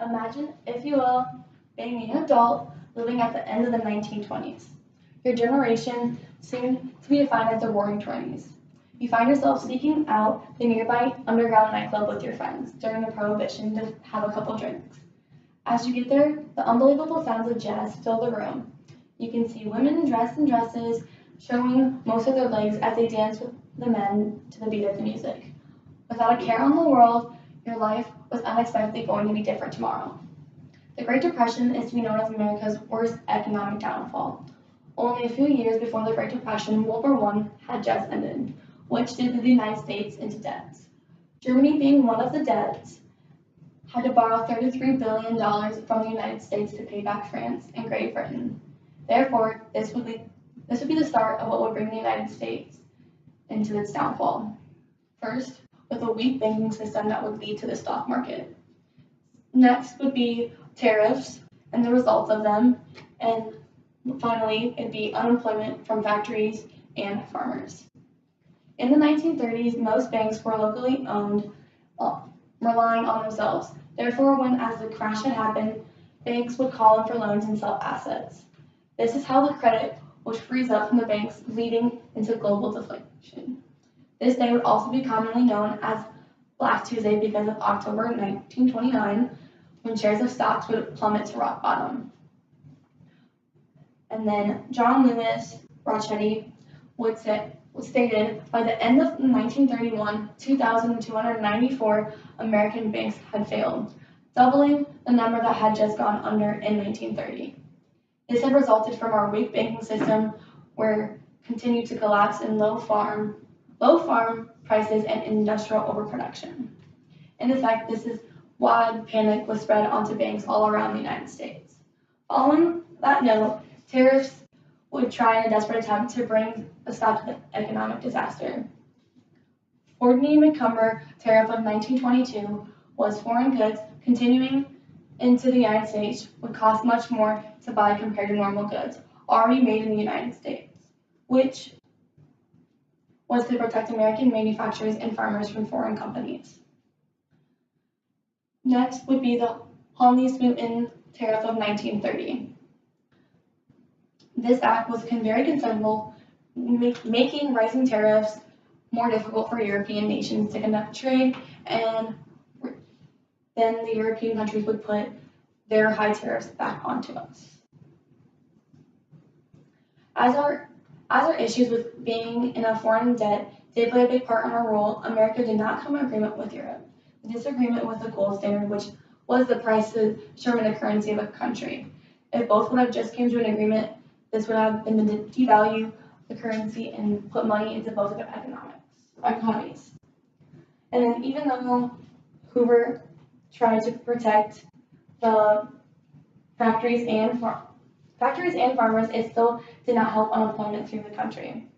Imagine, if you will, being an adult living at the end of the 1920s. Your generation seemed to be defined as the Roaring Twenties. You find yourself seeking out the nearby underground nightclub with your friends during the Prohibition to have a couple drinks. As you get there, the unbelievable sounds of jazz fill the room. You can see women dressed in dresses, showing most of their legs as they dance with the men to the beat of the music. Without a care in the world, your life was unexpectedly going to be different tomorrow. The Great Depression is to be known as America's worst economic downfall. Only a few years before the Great Depression, World War I had just ended, which did the United States into debt. Germany, being one of the debts, had to borrow $33 billion from the United States to pay back France and Great Britain. Therefore, this would be the start of what would bring the United States into its downfall. First, with a weak banking system that would lead to the stock market. Next would be tariffs and the results of them, and finally, it'd be unemployment from factories and farmers. In the 1930s, most banks were locally owned, relying on themselves. Therefore, as the crash had happened, banks would call in for loans and sell assets. This is how the credit would freeze up from the banks, leading into global deflation. This day would also be commonly known as Black Tuesday because of October 1929, when shares of stocks would plummet to rock bottom. And then John Lewis Rocchetti stated, by the end of 1931, 2,294 American banks had failed, doubling the number that had just gone under in 1930. This had resulted from our weak banking system, where continued to collapse in low farm prices and industrial overproduction. In effect, this is why panic was spread onto banks all around the United States. Following that note, tariffs would try in a desperate attempt to bring a stop to the economic disaster. Fordney-McCumber tariff of 1922 was foreign goods continuing into the United States would cost much more to buy compared to normal goods already made in the United States, which was to protect American manufacturers and farmers from foreign companies. Next would be the Hawley-Smoot tariff of 1930. This act was very considerable, making rising tariffs more difficult for European nations to conduct trade, and then the European countries would put their high tariffs back onto us. As our issues with being in a foreign debt did play a big part in our role, America did not come to agreement with Europe. The disagreement was the gold standard, which was the price to determine the currency of a country. If both would have just came to an agreement, this would have been to devalue the currency and put money into both of their economies. And then even though Hoover tried to protect the factories and farmers, it still did not help unemployment through the country.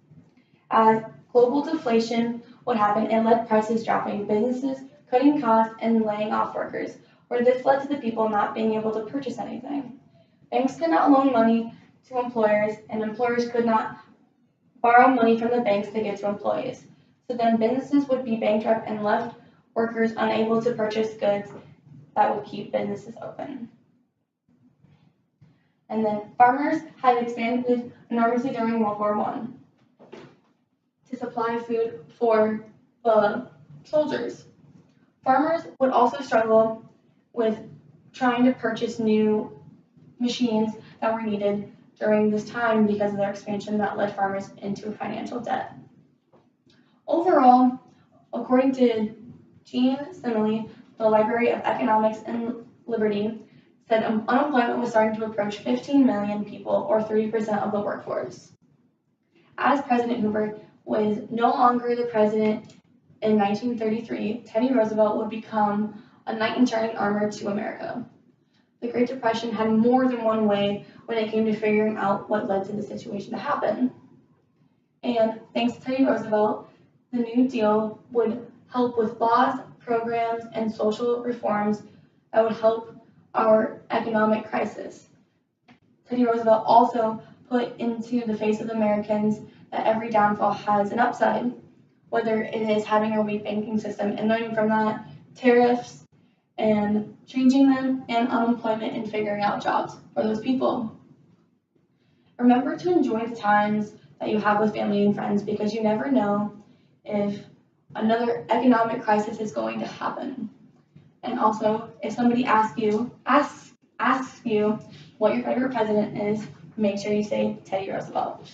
As global deflation would happen, it led prices dropping, businesses cutting costs and laying off workers, where this led to the people not being able to purchase anything. Banks could not loan money to employers, and employers could not borrow money from the banks to give to employees. So then businesses would be bankrupt and left workers unable to purchase goods that would keep businesses open. And then farmers had expanded enormously during World War I to supply food for the soldiers. Farmers would also struggle with trying to purchase new machines that were needed during this time because of their expansion that led farmers into financial debt. Overall, according to Gene Simile, the Library of Economics and Liberty, said unemployment was starting to approach 15 million people, or 30% of the workforce. As President Hoover was no longer the president in 1933, Teddy Roosevelt would become a knight in shining armor to America. The Great Depression had more than one way when it came to figuring out what led to the situation to happen. And thanks to Teddy Roosevelt, the New Deal would help with laws, programs, and social reforms that would help our economic crisis. Teddy Roosevelt also put into the face of Americans that every downfall has an upside, whether it is having a weak banking system and learning from that, tariffs, and changing them, and unemployment and figuring out jobs for those people. Remember to enjoy the times that you have with family and friends because you never know if another economic crisis is going to happen. And also, if somebody asks you what your favorite president is, make sure you say Teddy Roosevelt.